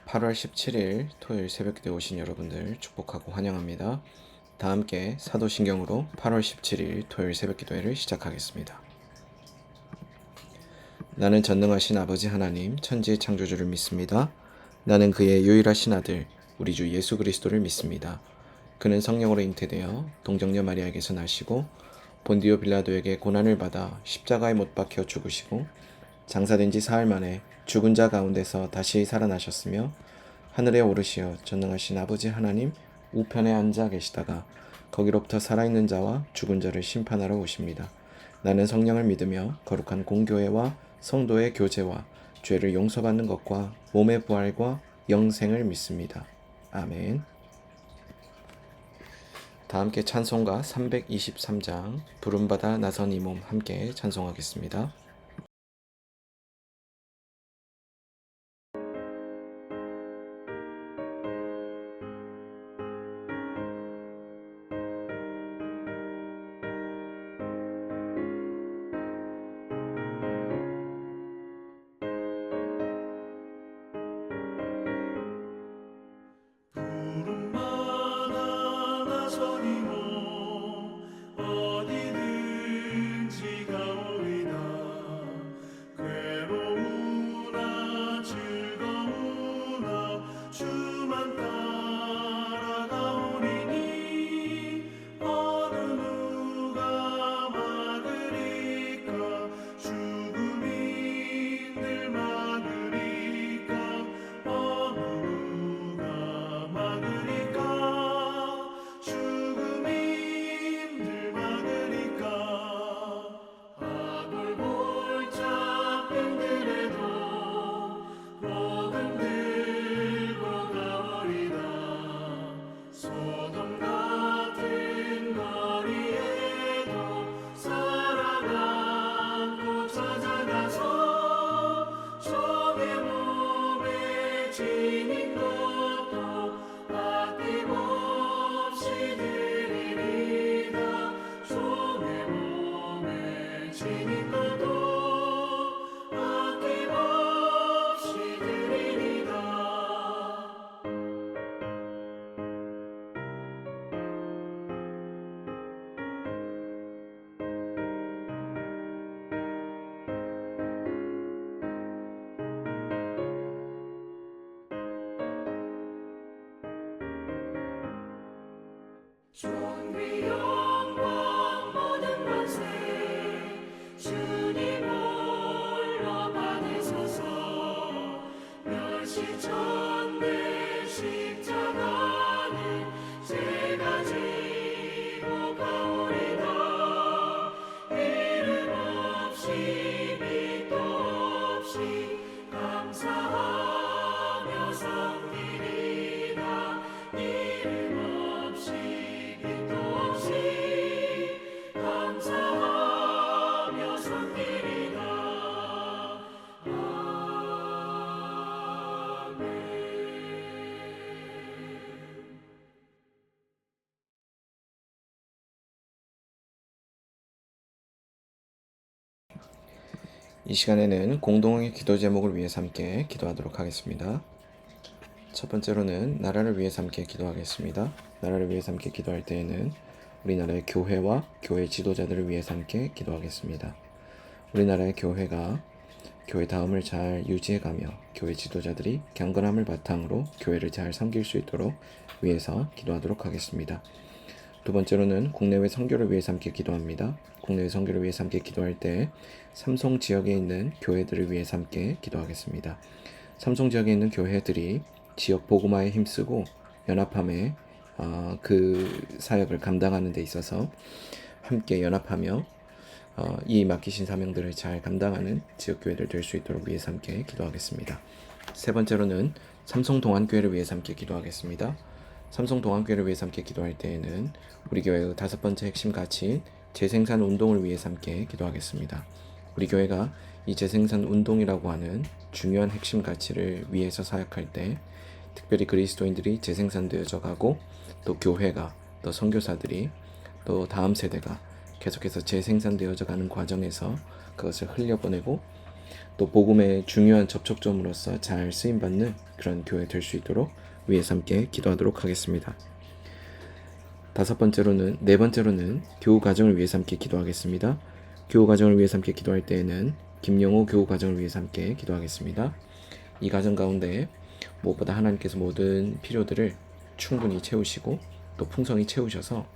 8월 17일 토요일 새벽기도에 오신 여러분들 축복하고 환영합니다. 다 함께 사도신경으로 8월 17일 토요일 새벽기도회를 시작하겠습니다. 나는 전능하신 아버지 하나님 천지의 창조주를 믿습니다. 나는 그의 유일하신 아들 우리 주 예수 그리스도를 믿습니다. 그는 성령으로 잉태되어 동정녀 마리아에게서 나시고 본디오 빌라도에게 고난을 받아 십자가에 못 박혀 죽으시고 장사된 지 사흘 만에 죽은 자 가운데서 다시 살아나셨으며 하늘에 오르시어 전능하신 아버지 하나님 우편에 앉아 계시다가 거기로부터 살아있는 자와 죽은 자를 심판하러 오십니다. 나는 성령을 믿으며 거룩한 공교회와 성도의 교제와 죄를 용서받는 것과 몸의 부활과 영생을 믿습니다. 아멘. 다 함께 찬송가 323장 부름받아 나선 이 몸 함께 찬송하겠습니다. 존귀 영광 모든 권세 주님 홀로 받으소서. 멸시천대 십자가는 제가 지고 가오리다. 이름 없이 빛도 없이 감사하며 섬기리다. 이름 없이 빛도 없이 감사하며 섬기리다. 아멘. 이 시간에는 공동의 기도 제목을 위해서 함께 기도하도록 하겠습니다. 첫 번째로는 나라를 위해서 함께 기도하겠습니다. 나라를 위해서 함께 기도할 때에는 우리나라의 교회와 교회 지도자들을 위해서 함께 기도하겠습니다. 우리나라의 교회가 교회 다음을 잘 유지해가며 교회 지도자들이 경건함을 바탕으로 교회를 잘 섬길 수 있도록 위해서 기도하도록 하겠습니다. 두 번째로는 국내외 선교를 위해서 함께 기도합니다. 국내외 선교를 위해서 함께 기도할 때 삼송 지역에 있는 교회들을 위해서 함께 기도하겠습니다. 삼송 지역에 있는 교회들이 지역 복음화에 힘쓰고 연합함에 그 사역을 감당하는 데 있어서 함께 연합하며 이 맡기신 사명들을 잘 감당하는 지역교회들 될 수 있도록 위해서 함께 기도하겠습니다. 세 번째로는 삼성동안교회를 위해서 함께 기도하겠습니다. 삼성동안교회를 위해서 함께 기도할 때에는 우리 교회의 다섯 번째 핵심 가치인 재생산 운동을 위해서 함께 기도하겠습니다. 우리 교회가 이 재생산 운동이라고 하는 중요한 핵심 가치를 위해서 사역할 때 특별히 그리스도인들이 재생산되어져 가고 또 교회가 또 선교사들이 또 다음 세대가 계속해서 재생산되어져 가는 과정에서 그것을 흘려보내고 또 복음의 중요한 접촉점으로서 잘 쓰임받는 그런 교회 될 수 있도록 위에서 함께 기도하도록 하겠습니다. 네 번째로는 교우 가정을 위해서 함께 기도하겠습니다. 교우 가정을 위해서 함께 기도할 때에는 김영호 교우 가정을 위해서 함께 기도하겠습니다. 이 가정 가운데 무엇보다 하나님께서 모든 필요들을 충분히 채우시고 또 풍성히 채우셔서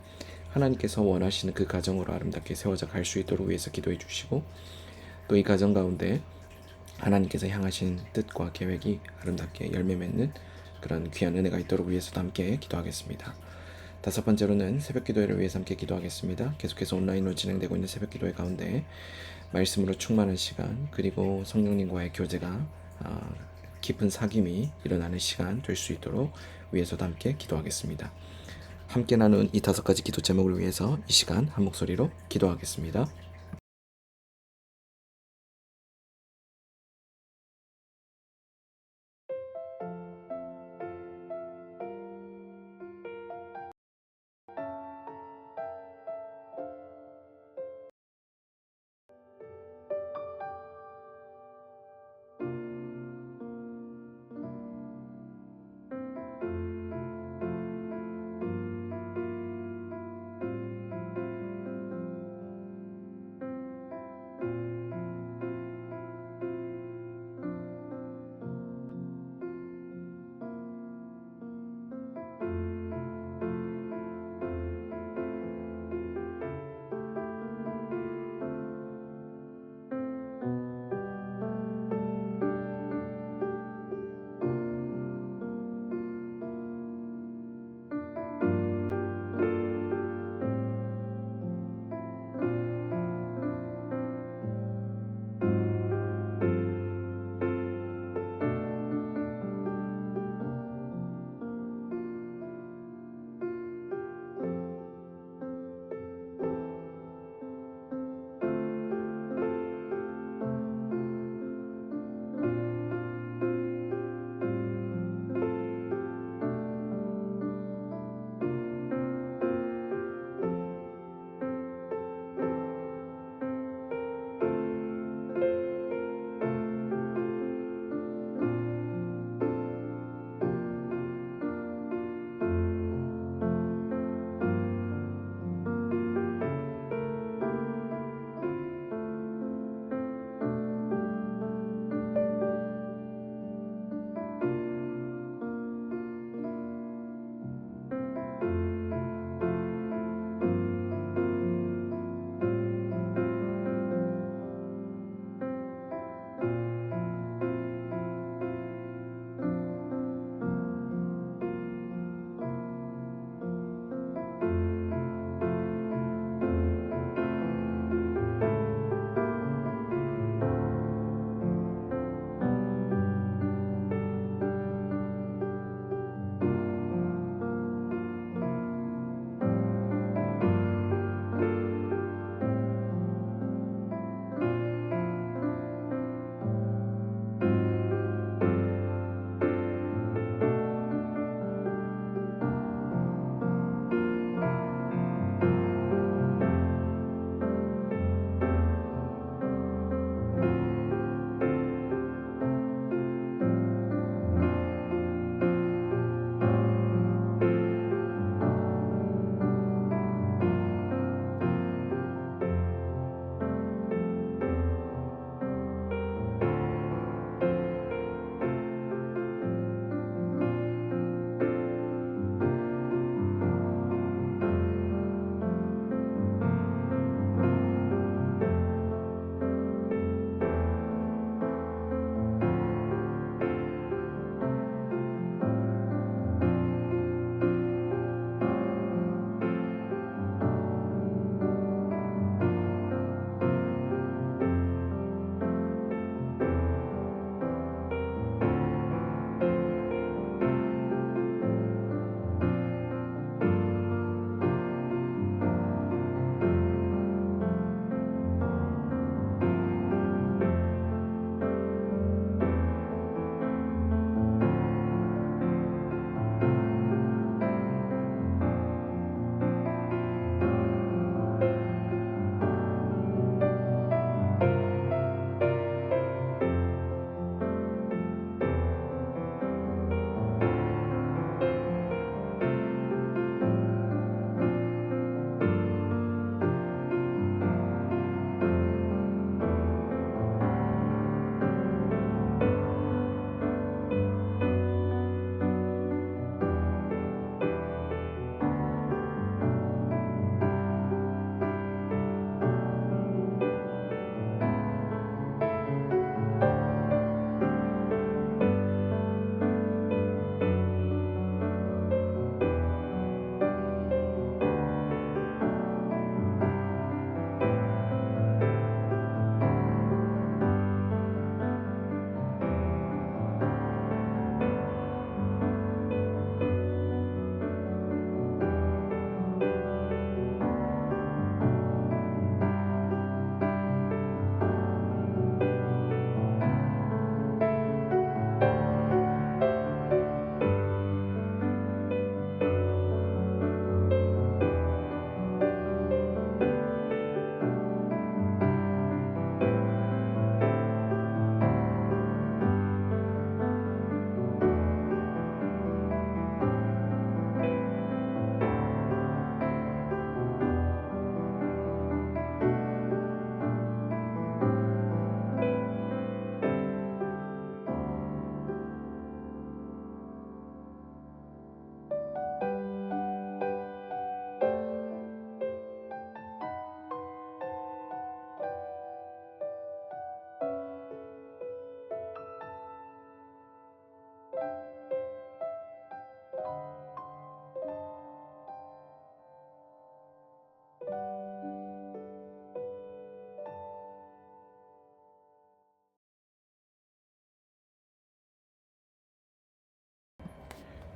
하나님께서 원하시는 그 가정으로 아름답게 세워져 갈 수 있도록 위해서 기도해 주시고, 또 이 가정 가운데 하나님께서 향하신 뜻과 계획이 아름답게 열매 맺는 그런 귀한 은혜가 있도록 위해서도 함께 기도하겠습니다. 다섯 번째로는 새벽 기도회를 위해서 함께 기도하겠습니다. 계속해서 온라인으로 진행되고 있는 새벽 기도회 가운데 말씀으로 충만한 시간, 그리고 성령님과의 교제가 깊은 사귐이 일어나는 시간 될 수 있도록 위해서도 함께 기도하겠습니다. 함께 나눈 이 다섯 가지 기도 제목을 위해서 이 시간 한 목소리로 기도하겠습니다.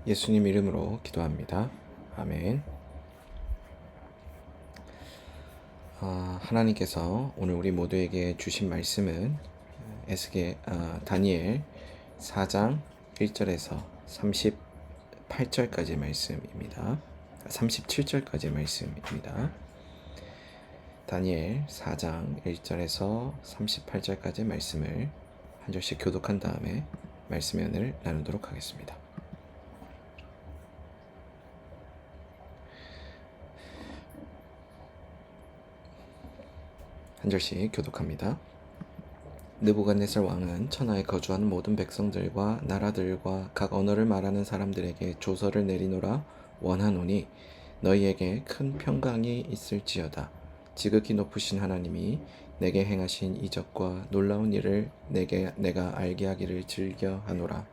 예수님 이름으로 기도합니다. 아멘. 하나님께서 오늘 우리 모두에게 주신 말씀은 다니엘 4장 1절에서 38절까지의 말씀입니다. 37절까지의 말씀입니다. 다니엘 4장 1절에서 38절까지의 말씀을 한 절씩 교독한 다음에 말씀 연을 나누도록 하겠습니다. 한 절씩 교독합니다. 느부갓네살 왕은 천하에 거주하는 모든 백성들과 나라들과 각 언어를 말하는 사람들에게 조서를 내리노라 원하노니 너희에게 큰 평강이 있을지어다. 지극히 높으신 하나님이 내게 행하신 이적과 놀라운 일을 내가 알게 하기를 즐겨하노라.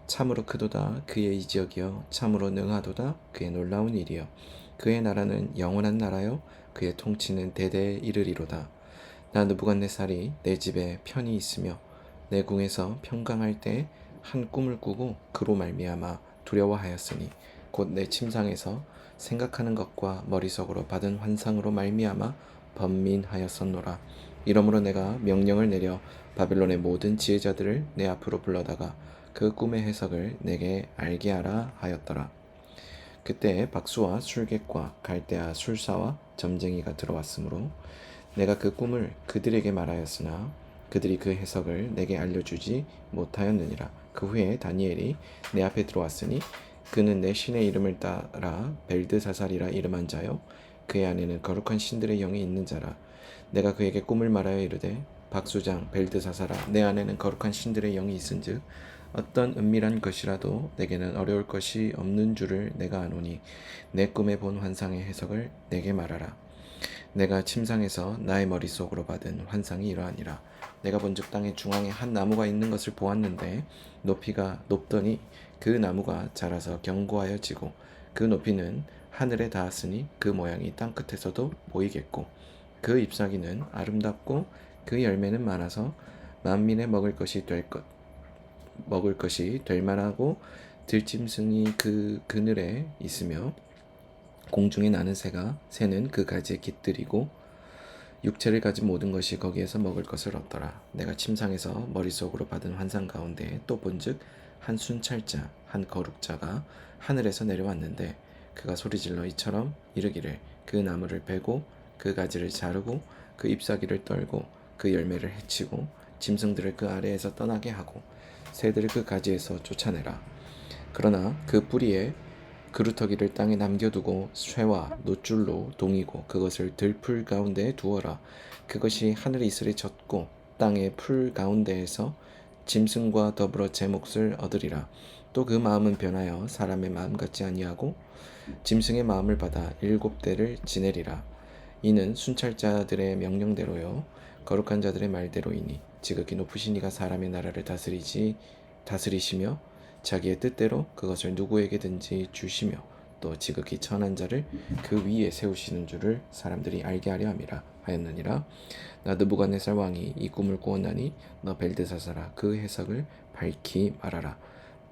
참으로 크도다 그의 이적이여, 참으로 능하도다 그의 놀라운 일이여. 그의 나라는 영원한 나라요, 그의 통치는 대대에 이르리로다. 나 느부갓네살이 내 집에 편히 있으며 내 궁에서 평강할 때 한 꿈을 꾸고 그로 말미암아 두려워하였으니 곧 내 침상에서 생각하는 것과 머릿속으로 받은 환상으로 말미암아 번민하였었노라. 이러므로 내가 명령을 내려 바벨론의 모든 지혜자들을 내 앞으로 불러다가 그 꿈의 해석을 내게 알게 하라 하였더라. 그때 박수와 술객과 갈대아 술사와 점쟁이가 들어왔으므로 내가 그 꿈을 그들에게 말하였으나 그들이 그 해석을 내게 알려주지 못하였느니라. 그 후에 다니엘이 내 앞에 들어왔으니 그는 내 신의 이름을 따라 벨드사살이라 이름한 자요, 그의 안에는 거룩한 신들의 영이 있는 자라. 내가 그에게 꿈을 말하여 이르되 박수장 벨드사살아, 내 안에는 거룩한 신들의 영이 있은즉 어떤 은밀한 것이라도 내게는 어려울 것이 없는 줄을 내가 아노니 내 꿈에 본 환상의 해석을 내게 말하라. 내가 침상에서 나의 머릿속으로 받은 환상이 이러하니라. 내가 본즉 땅의 중앙에 한 나무가 있는 것을 보았는데 높이가 높더니 그 나무가 자라서 견고하여 지고 그 높이는 하늘에 닿았으니 그 모양이 땅 끝에서도 보이겠고 그 잎사귀는 아름답고 그 열매는 많아서 만민의 먹을 것이 될 만하고 들짐승이 그 그늘에 있으며 공중에 나는 새는 그 가지에 깃들이고 육체를 가진 모든 것이 거기에서 먹을 것을 얻더라. 내가 침상에서 머릿속으로 받은 환상 가운데 또 본즉 한 순찰자 한 거룩자가 하늘에서 내려왔는데 그가 소리질러 이처럼 이르기를 그 나무를 베고 그 가지를 자르고 그 잎사귀를 떨고 그 열매를 해치고 짐승들을 그 아래에서 떠나게 하고 새들을 그 가지에서 쫓아내라. 그러나 그 뿌리에 그루터기를 땅에 남겨두고 쇠와 놋줄로 동이고 그것을 들풀 가운데에 두어라. 그것이 하늘의 이슬에 젖고 땅의 풀 가운데에서 짐승과 더불어 제 몫을 얻으리라. 또 그 마음은 변하여 사람의 마음 같지 아니하고 짐승의 마음을 받아 7대를 지내리라. 이는 순찰자들의 명령대로요 거룩한 자들의 말대로이니 지극히 높으신 이가 사람의 나라를 다스리시며 자기의 뜻대로 그것을 누구에게든지 주시며 또 지극히 천한 자를 그 위에 세우시는 줄을 사람들이 알게 하려 함이라 하였느니라. 나 느부갓네살 왕이 이 꿈을 꾸었나니 너 벨드사살아, 그 해석을 밝히 말하라.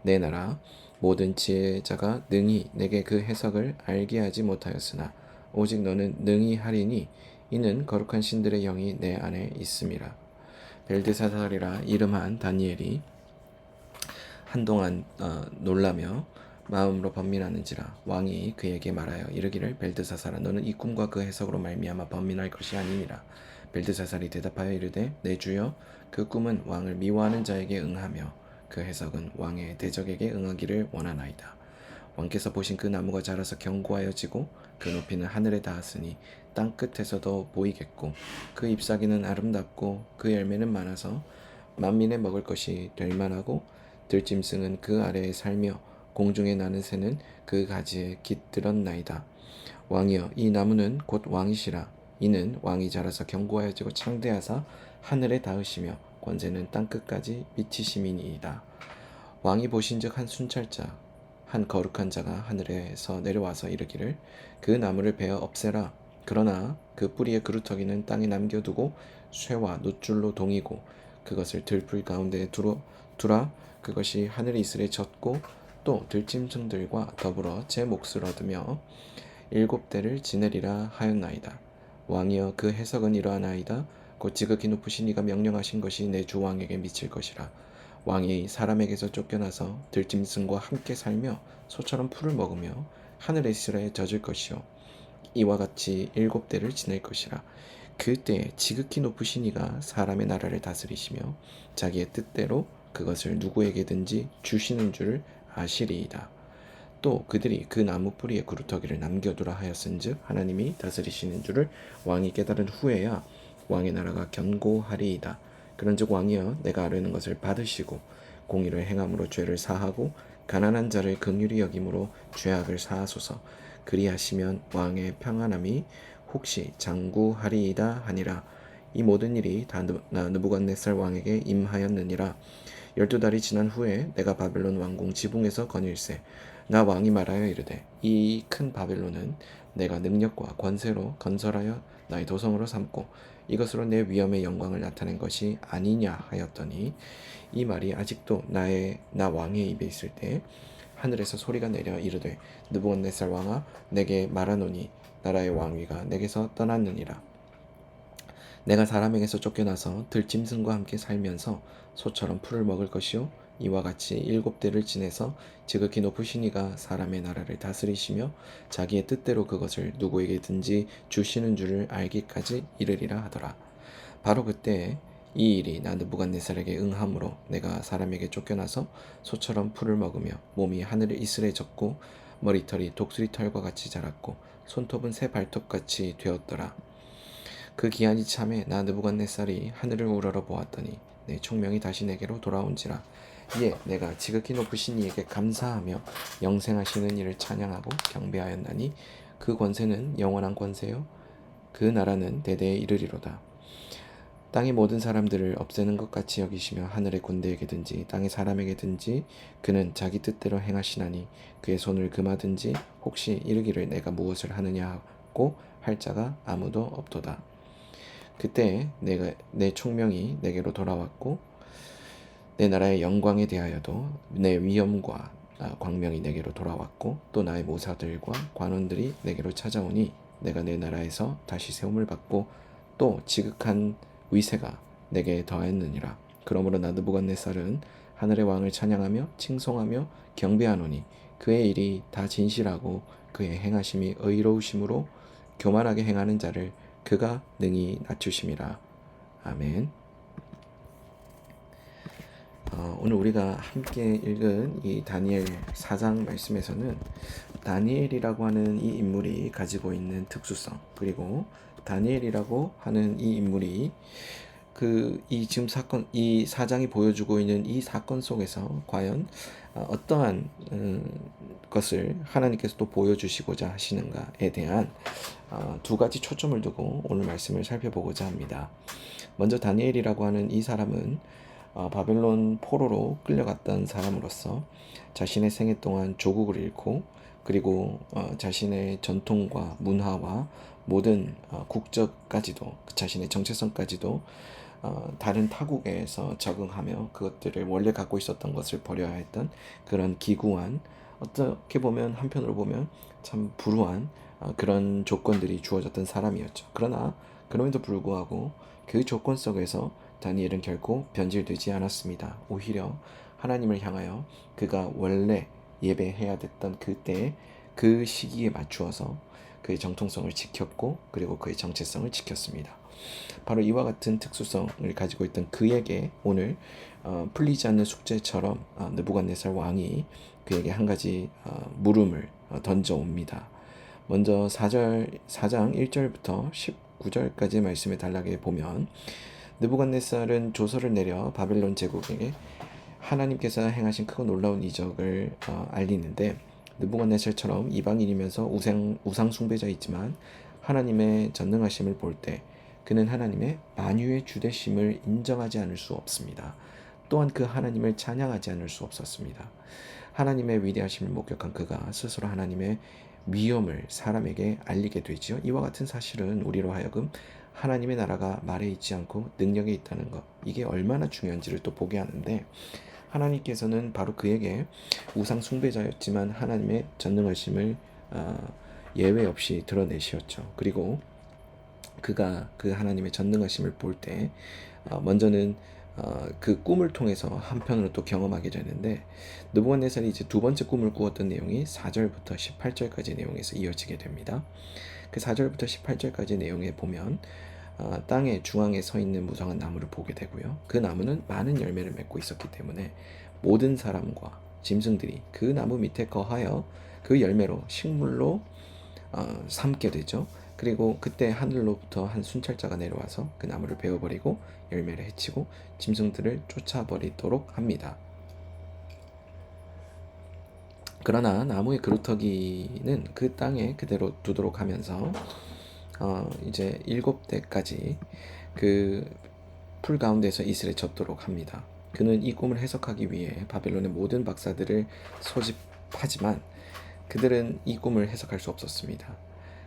내 나라 모든 지혜자가 능히 내게 그 해석을 알게 하지 못하였으나 오직 너는 능히 하리니 이는 거룩한 신들의 영이 내 안에 있음이라. 벨드사살이라 이름한 다니엘이 한동안 놀라며 마음으로 번민하는지라. 왕이 그에게 말하여 이르기를 벨드사살아, 너는 이 꿈과 그 해석으로 말미암아 번민할 것이 아니니라. 벨드사살이 대답하여 이르되 내 주여, 그 꿈은 왕을 미워하는 자에게 응하며 그 해석은 왕의 대적에게 응하기를 원하나이다. 왕께서 보신 그 나무가 자라서 견고하여지고 그 높이는 하늘에 닿았으니 땅 끝에서도 보이겠고 그 잎사귀는 아름답고 그 열매는 많아서 만민의 먹을 것이 될 만하고 들짐승은 그 아래에 살며 공중에 나는 새는 그 가지에 깃들었나이다. 왕이여, 이 나무는 곧 왕이시라. 이는 왕이 자라서 견고하여지고 창대하사 하늘에 닿으시며 권세는 땅 끝까지 미치심이니이다. 왕이 보신즉 한 순찰자 한 거룩한 자가 하늘에서 내려와서 이르기를 그 나무를 베어 없애라. 그러나 그 뿌리의 그루터기는 땅에 남겨두고 쇠와 놋줄로 동이고 그것을 들풀 가운데에 두라. 그것이 하늘의 이슬에 젖고 또 들짐승들과 더불어 제 몫을 얻으며 7대를 지내리라 하였나이다. 왕이여 그 해석은 이러하나이다. 곧 지극히 높으신 이가 명령하신 것이 내 주 왕에게 미칠 것이라. 왕이 사람에게서 쫓겨나서 들짐승과 함께 살며 소처럼 풀을 먹으며 하늘의 이슬에 젖을 것이요 이와 같이 7대를 지낼 것이라. 그때에 지극히 높으신 이가 사람의 나라를 다스리시며 자기의 뜻대로 그것을 누구에게든지 주시는 줄을 아시리이다. 또 그들이 그 나무 뿌리에 구루터기를 남겨두라 하였은즉 하나님이 다스리시는 줄을 왕이 깨달은 후에야 왕의 나라가 견고하리이다. 그런즉 왕이여 내가 아뢰는 것을 받으시고 공의를 행함으로 죄를 사하고 가난한 자를 긍휼히 여김으로 죄악을 사하소서. 그리하시면 왕의 평안함이 혹시 장구하리이다 하니라. 이 모든 일이 다 느부갓네살 왕에게 임하였느니라. 12달이 지난 후에 내가 바벨론 왕궁 지붕에서 거닐세 나 왕이 말하여 이르되 이 큰 바벨론은 내가 능력과 권세로 건설하여 나의 도성으로 삼고 이것으로 내 위엄의 영광을 나타낸 것이 아니냐 하였더니 이 말이 아직도 나 왕의 입에 있을 때 하늘에서 소리가 내려 이르되 느부갓네살 왕아 내게 말하노니 나라의 왕위가 내게서 떠났느니라. 내가 사람에게서 쫓겨나서 들짐승과 함께 살면서 소처럼 풀을 먹을 것이요 이와 같이 7대를 지내서 지극히 높으신 이가 사람의 나라를 다스리시며 자기의 뜻대로 그것을 누구에게든지 주시는 줄을 알기까지 이르리라 하더라. 바로 그때 이 일이 나 느부갓네살에게 응함으로 내가 사람에게 쫓겨나서 소처럼 풀을 먹으며 몸이 하늘의 이슬에 젖고 머리털이 독수리털과 같이 자랐고 손톱은 새 발톱같이 되었더라. 그 기한이 참에 나 느부갓네살이 하늘을 우러러 보았더니 내 총명이 다시 내게로 돌아온지라. 이에 내가 지극히 높으신 이에게 감사하며 영생하시는 이를 찬양하고 경배하였나니 그 권세는 영원한 권세요 그 나라는 대대에 이르리로다. 땅의 모든 사람들을 없애는 것 같이 여기시며 하늘의 군대에게든지 땅의 사람에게든지 그는 자기 뜻대로 행하시나니 그의 손을 금하든지 혹시 이르기를 내가 무엇을 하느냐 하고 할 자가 아무도 없도다. 그때 내 총명이 내게로 돌아왔고 내 나라의 영광에 대하여도 내 위엄과 광명이 내게로 돌아왔고 또 나의 모사들과 관원들이 내게로 찾아오니 내가 내 나라에서 다시 세움을 받고 또 지극한 위세가 내게 더하였느니라. 그러므로 나 느부갓네살은 하늘의 왕을 찬양하며 칭송하며 경배하노니 그의 일이 다 진실하고 그의 행하심이 의로우심으로 교만하게 행하는 자를 그가 능히 낮추심이라. 아멘. 오늘 우리가 함께 읽은 이 다니엘 4장 말씀에서는 다니엘이라고 하는 이 인물이 가지고 있는 특수성, 그리고 다니엘이라고 하는 이 인물이 이 지금 사건, 이 4장이 보여주고 있는 이 사건 속에서 과연 어떠한 것을 하나님께서 또 보여주시고자 하시는가에 대한 두 가지 초점을 두고 오늘 말씀을 살펴보고자 합니다. 먼저 다니엘이라고 하는 이 사람은 바벨론 포로로 끌려갔던 사람으로서 자신의 생애 동안 조국을 잃고 그리고 자신의 전통과 문화와 모든 국적까지도 자신의 정체성까지도 다른 타국에서 적응하며 그것들을 원래 갖고 있었던 것을 버려야 했던 그런 기구한, 어떻게 보면 한편으로 보면 참 불우한 그런 조건들이 주어졌던 사람이었죠. 그러나 그럼에도 불구하고 그 조건 속에서 다니엘은 결코 변질되지 않았습니다. 오히려 하나님을 향하여 그가 원래 예배해야 됐던 그때 그 시기에 맞추어서 그의 정통성을 지켰고 그리고 그의 정체성을 지켰습니다. 바로 이와 같은 특수성을 가지고 있던 그에게 오늘 풀리지 않는 숙제처럼 느부갓네살 왕이 그에게 한 가지 물음을 던져옵니다. 먼저 4장 1절부터 19절까지의 말씀에 단락에 보면 느부갓네살은 조서를 내려 바벨론 제국에게 하나님께서 행하신 크고 놀라운 이적을 알리는데, 느부갓네살처럼 이방인이면서 우상 숭배자이지만 하나님의 전능하심을 볼 때 그는 하나님의 만유의 주되심을 인정하지 않을 수 없습니다. 또한 그 하나님을 찬양하지 않을 수 없었습니다. 하나님의 위대하심을 목격한 그가 스스로 하나님의 위엄을 사람에게 알리게 되지요. 이와 같은 사실은 우리로 하여금 하나님의 나라가 말에 있지 않고 능력에 있다는 것, 이게 얼마나 중요한지를 또 보게 하는데, 하나님께서는 바로 그에게 우상 숭배자였지만 하나님의 전능하심을 예외 없이 드러내시었죠. 그리고 그가 그 하나님의 전능하심을 볼 때 먼저는 그 꿈을 통해서 한편으로 또 경험하게 되는데, 느부갓네살이 이제 두 번째 꿈을 꾸었던 내용이 4절부터 18절까지 내용에서 이어지게 됩니다. 그 4절부터 18절까지 내용에 보면 땅의 중앙에 서 있는 무성한 나무를 보게 되고요. 그 나무는 많은 열매를 맺고 있었기 때문에 모든 사람과 짐승들이 그 나무 밑에 거하여 그 열매로 식물로 삼게 되죠. 그리고 그때 하늘로부터 한 순찰자가 내려와서 그 나무를 베어버리고 열매를 해치고 짐승들을 쫓아버리도록 합니다. 그러나 나무의 그루터기는 그 땅에 그대로 두도록 하면서 이제 7대까지 그 풀 가운데서 이슬에 젖도록 합니다. 그는 이 꿈을 해석하기 위해 바벨론의 모든 박사들을 소집하지만 그들은 이 꿈을 해석할 수 없었습니다.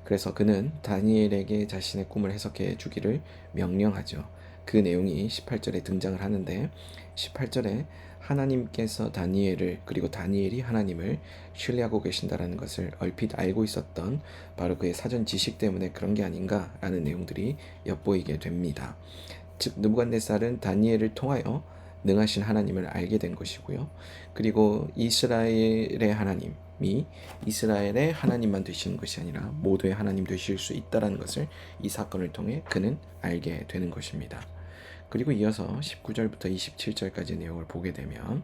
그래서 그는 다니엘에게 자신의 꿈을 해석해 주기를 명령하죠. 그 내용이 18절에 등장을 하는데, 18절에 하나님께서 다니엘을, 그리고 다니엘이 하나님을 신뢰하고 계신다라는 것을 얼핏 알고 있었던 바로 그의 사전 지식 때문에 그런 게 아닌가라는 내용들이 엿보이게 됩니다. 즉 느부갓네살은 다니엘을 통하여 능하신 하나님을 알게 된 것이고요. 그리고 이스라엘의 하나님이 이스라엘의 하나님만 되시는 것이 아니라 모두의 하나님 되실 수 있다는 것을 이 사건을 통해 그는 알게 되는 것입니다. 그리고 이어서 19절부터 27절까지 내용을 보게 되면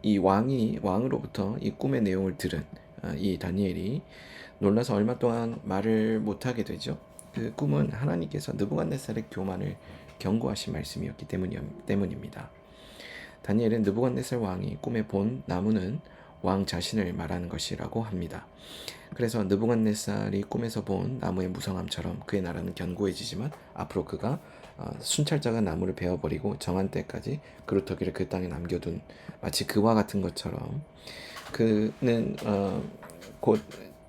이 왕으로부터 이 꿈의 내용을 들은 이 다니엘이 놀라서 얼마 동안 말을 못하게 되죠. 그 꿈은 하나님께서 느부갓네살의 교만을 경고하신 말씀이었기 때문입니다. 다니엘은 느부갓네살 왕이 꿈에 본 나무는 왕 자신을 말하는 것이라고 합니다. 그래서 느부갓네살이 꿈에서 본 나무의 무성함처럼 그의 나라는 견고해지지만 앞으로 그가 순찰자가 나무를 베어버리고 정한 때까지 그루터기를 그 땅에 남겨둔 마치 그와 같은 것처럼 그는 곧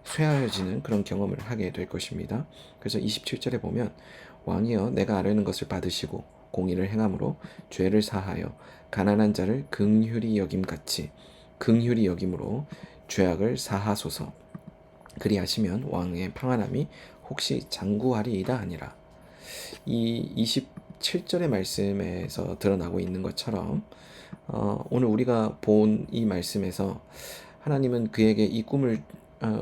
쇠하여지는 그런 경험을 하게 될 것입니다. 그래서 27절에 보면 왕이여 내가 아뢰는 것을 받으시고 공의를 행함으로 죄를 사하여 가난한 자를 긍휼히 여김같이 긍휼히 여김으로 죄악을 사하소서. 그리하시면 왕의 평안함이 혹시 장구하리이다 하니라. 이 27절의 말씀에서 드러나고 있는 것처럼 오늘 우리가 본 이 말씀에서 하나님은 그에게 이 꿈을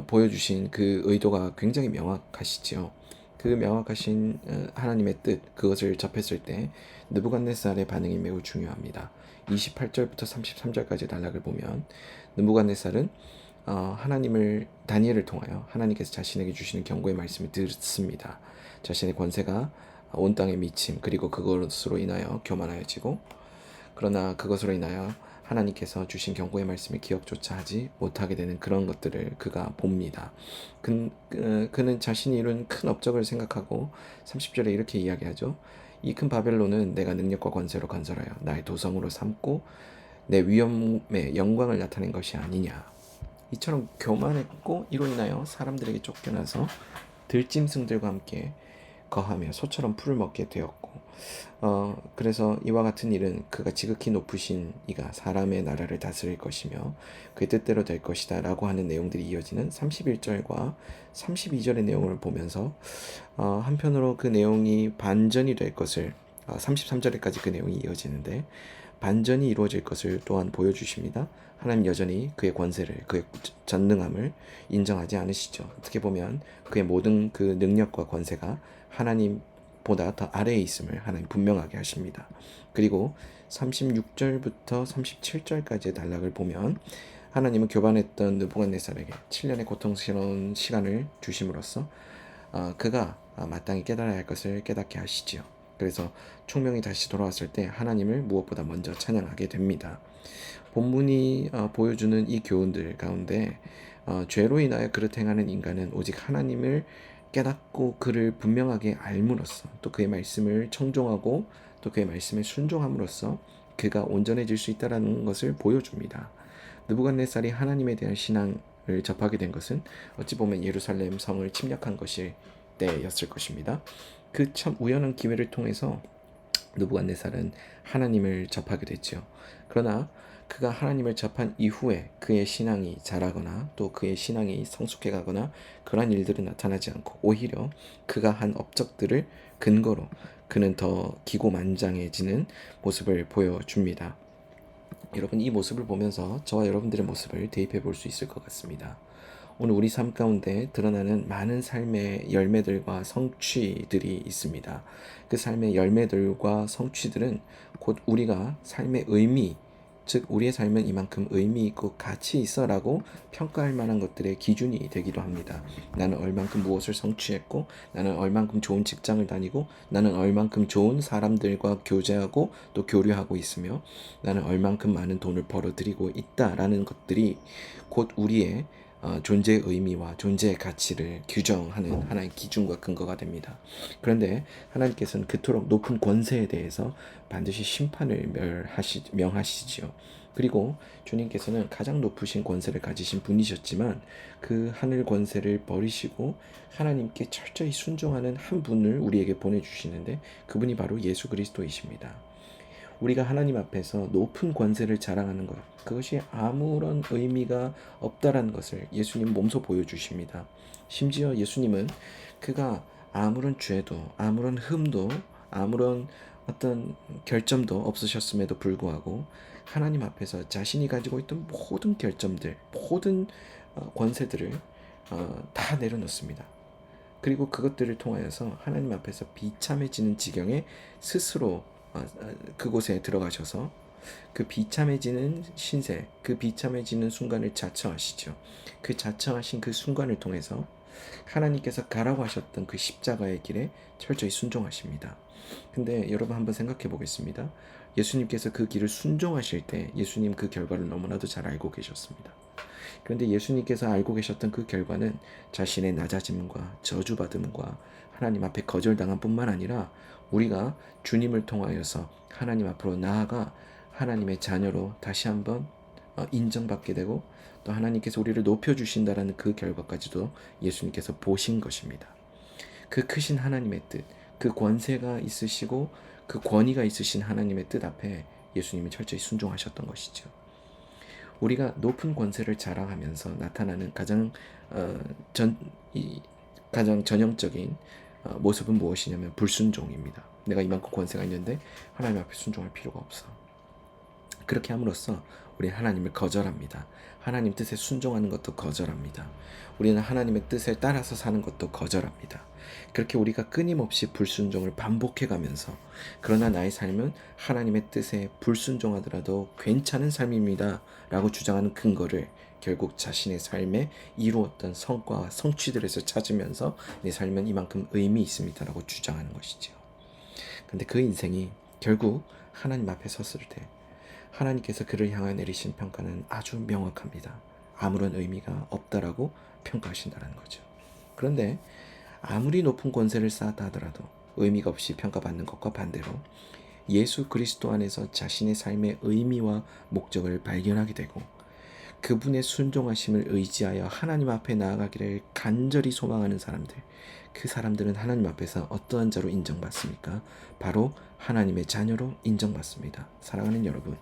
보여주신 그 의도가 굉장히 명확하시죠. 그 명확하신 하나님의 뜻, 그것을 접했을 때 느부갓네살의 반응이 매우 중요합니다. 28절부터 33절까지 단락을 보면 느부갓네살은 다니엘을 통하여 하나님께서 자신에게 주시는 경고의 말씀을 듣습니다. 자신의 권세가 온 땅에 미침, 그리고 그것으로 인하여 교만하여지고, 그러나 그것으로 인하여 하나님께서 주신 경고의 말씀을 기억조차 하지 못하게 되는 그런 것들을 그가 봅니다. 그는 자신이 이룬 큰 업적을 생각하고 30절에 이렇게 이야기하죠. 이 큰 바벨론은 내가 능력과 권세로 건설하여 나의 도성으로 삼고 내 위엄의 영광을 나타낸 것이 아니냐. 이처럼 교만했고 이로 인하여 사람들에게 쫓겨나서 들짐승들과 함께 거하며 소처럼 풀을 먹게 되었고, 그래서 이와 같은 일은 그가 지극히 높으신 이가 사람의 나라를 다스릴 것이며 그의 뜻대로 될 것이다 라고 하는 내용들이 이어지는 31절과 32절의 내용을 보면서 한편으로 그 내용이 반전이 될 것을 33절에까지 그 내용이 이어지는데 반전이 이루어질 것을 또한 보여주십니다. 하나님 여전히 그의 권세를, 그의 전능함을 인정하지 않으시죠. 어떻게 보면 그의 모든 그 능력과 권세가 하나님보다 더 아래에 있음을 하나님 분명하게 하십니다. 그리고 36절부터 37절까지의 단락을 보면 하나님은 교만했던 느부갓네살에게 7년의 고통스러운 시간을 주심으로써 그가 마땅히 깨달아야 할 것을 깨닫게 하시지요. 그래서 총명이 다시 돌아왔을 때 하나님을 무엇보다 먼저 찬양하게 됩니다. 본문이 보여주는 이 교훈들 가운데 죄로 인하여 그릇 행하는 인간은 오직 하나님을 깨닫고 그를 분명하게 알므로써 또 그의 말씀을 청종하고 또 그의 말씀에 순종함으로써 그가 온전해질 수 있다는 것을 보여줍니다. 느부갓네살이 하나님에 대한 신앙을 접하게 된 것은 어찌 보면 예루살렘 성을 침략한 것일 때였을 것입니다. 그 참 우연한 기회를 통해서 느부갓네살은 하나님을 접하게 됐죠. 그러나 그가 하나님을 접한 이후에 그의 신앙이 자라거나 또 그의 신앙이 성숙해 가거나 그러한 일들은 나타나지 않고 오히려 그가 한 업적들을 근거로 그는 더 기고만장해지는 모습을 보여줍니다. 여러분, 이 모습을 보면서 저와 여러분들의 모습을 대입해 볼 수 있을 것 같습니다. 오늘 우리 삶 가운데 드러나는 많은 삶의 열매들과 성취들이 있습니다. 그 삶의 열매들과 성취들은 곧 우리가 삶의 의미, 즉 우리의 삶은 이만큼 의미 있고 가치 있어라고 평가할 만한 것들의 기준이 되기도 합니다. 나는 얼만큼 무엇을 성취했고, 나는 얼만큼 좋은 직장을 다니고, 나는 얼만큼 좋은 사람들과 교제하고 또 교류하고 있으며, 나는 얼만큼 많은 돈을 벌어들이고 있다라는 것들이 곧 우리의 존재의 의미와 존재의 가치를 규정하는 하나의 기준과 근거가 됩니다. 그런데 하나님께서는 그토록 높은 권세에 대해서 반드시 심판을 명하시지요. 그리고 주님께서는 가장 높으신 권세를 가지신 분이셨지만 그 하늘 권세를 버리시고 하나님께 철저히 순종하는 한 분을 우리에게 보내주시는데 그분이 바로 예수 그리스도이십니다. 우리가 하나님 앞에서 높은 권세를 자랑하는 것, 그것이 아무런 의미가 없다라는 것을 예수님 몸소 보여주십니다. 심지어 예수님은 그가 아무런 죄도, 아무런 흠도, 아무런 어떤 결점도 없으셨음에도 불구하고 하나님 앞에서 자신이 가지고 있던 모든 결점들, 모든 권세들을 다 내려놓습니다. 그리고 그것들을 통하여서 하나님 앞에서 비참해지는 지경에 스스로 그곳에 들어가셔서 그 비참해지는 신세, 그 비참해지는 순간을 자처하시죠. 그 자처하신 그 순간을 통해서 하나님께서 가라고 하셨던 그 십자가의 길에 철저히 순종하십니다. 근데 여러분 한번 생각해 보겠습니다. 예수님께서 그 길을 순종하실 때 예수님 그 결과를 너무나도 잘 알고 계셨습니다. 그런데 예수님께서 알고 계셨던 그 결과는 자신의 낮아짐과 저주받음과 하나님 앞에 거절당한 뿐만 아니라 우리가 주님을 통하여서 하나님 앞으로 나아가 하나님의 자녀로 다시 한번 인정받게 되고 또 하나님께서 우리를 높여주신다라는 그 결과까지도 예수님께서 보신 것입니다. 그 크신 하나님의 뜻, 그 권세가 있으시고 그 권위가 있으신 하나님의 뜻 앞에 예수님이 철저히 순종하셨던 것이죠. 우리가 높은 권세를 자랑하면서 나타나는 어, 전, 가장 전형적인 모습은 무엇이냐면 불순종입니다. 내가 이만큼 권세가 있는데 하나님 앞에 순종할 필요가 없어. 그렇게 함으로써 우리는 하나님을 거절합니다. 하나님 뜻에 순종하는 것도 거절합니다. 우리는 하나님의 뜻에 따라서 사는 것도 거절합니다. 그렇게 우리가 끊임없이 불순종을 반복해가면서 그러나 나의 삶은 하나님의 뜻에 불순종하더라도 괜찮은 삶입니다 라고 주장하는 근거를 결국 자신의 삶에 이루었던 성과와 성취들에서 찾으면서 내 삶은 이만큼 의미 있습니다 라고 주장하는 것이죠. 근데 그 인생이 결국 하나님 앞에 섰을 때 하나님께서 그를 향하여 내리신 평가는 아주 명확합니다. 아무런 의미가 없다라고 평가하신다는 거죠. 그런데 아무리 높은 권세를 쌓았다 하더라도 의미가 없이 평가받는 것과 반대로 예수 그리스도 안에서 자신의 삶의 의미와 목적을 발견하게 되고 그분의 순종하심을 의지하여 하나님 앞에 나아가기를 간절히 소망하는 사람들, 그 사람들은 하나님 앞에서 어떠한 자로 인정받습니까? 바로 하나님의 자녀로 인정받습니다. 사랑하는 여러분,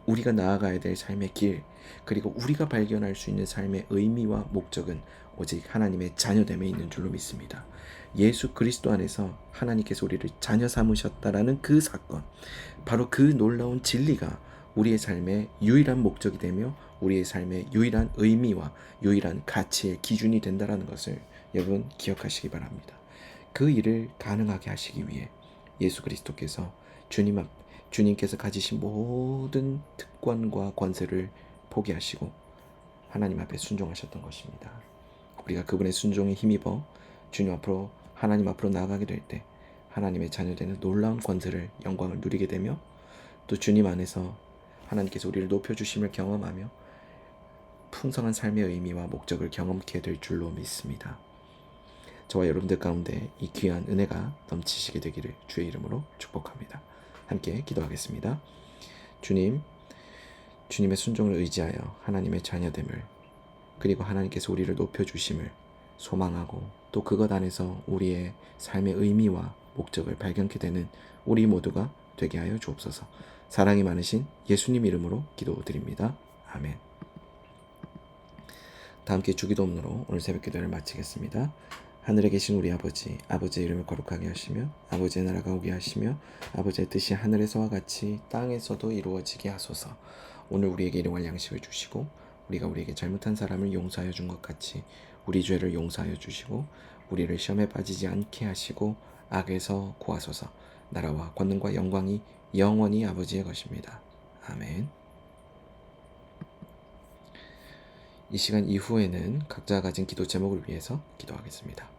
우리가 나아가야 될 삶의 길, 그리고 우리가 발견할 수 있는 삶의 의미와 목적은 오직 하나님의 자녀됨에 있는 줄로 믿습니다. 예수 그리스도 안에서 하나님께서 우리를 자녀 삼으셨다라는 그 사건, 바로 그 놀라운 진리가 우리의 삶의 유일한 목적이 되며 우리의 삶의 유일한 의미와 유일한 가치의 기준이 된다는 것을 여러분 기억하시기 바랍니다. 그 일을 가능하게 하시기 위해 예수 그리스도께서 주님께서 가지신 모든 특권과 권세를 포기하시고 하나님 앞에 순종하셨던 것입니다. 우리가 그분의 순종에 힘입어 하나님 앞으로 나아가게 될 때 하나님의 자녀되는 놀라운 권세를 영광을 누리게 되며 또 주님 안에서 하나님께서 우리를 높여주심을 경험하며 풍성한 삶의 의미와 목적을 경험케 될 줄로 믿습니다. 저와 여러분들 가운데 이 귀한 은혜가 넘치시게 되기를 주의 이름으로 축복합니다. 함께 기도하겠습니다. 주님의 순종을 의지하여 하나님의 자녀됨을 그리고 하나님께서 우리를 높여주심을 소망하고 또 그것 안에서 우리의 삶의 의미와 목적을 발견케 되는 우리 모두가 되게 하여 주옵소서. 사랑이 많으신 예수님 이름으로 기도드립니다. 아멘. 다 함께 주기도문으로 오늘 새벽 기도를 마치겠습니다. 하늘에 계신 우리 아버지, 아버지의 이름을 거룩하게 하시며 아버지의 나라가 오게 하시며 아버지의 뜻이 하늘에서와 같이 땅에서도 이루어지게 하소서. 오늘 우리에게 일용할 양식을 주시고 우리가 우리에게 잘못한 사람을 용서하여 준 것 같이 우리 죄를 용서하여 주시고 우리를 시험에 빠지지 않게 하시고 악에서 구하소서. 나라와 권능과 영광이 영원히 아버지의 것입니다. 아멘. 이 시간 이후에는 각자 가진 기도 제목을 위해서 기도하겠습니다.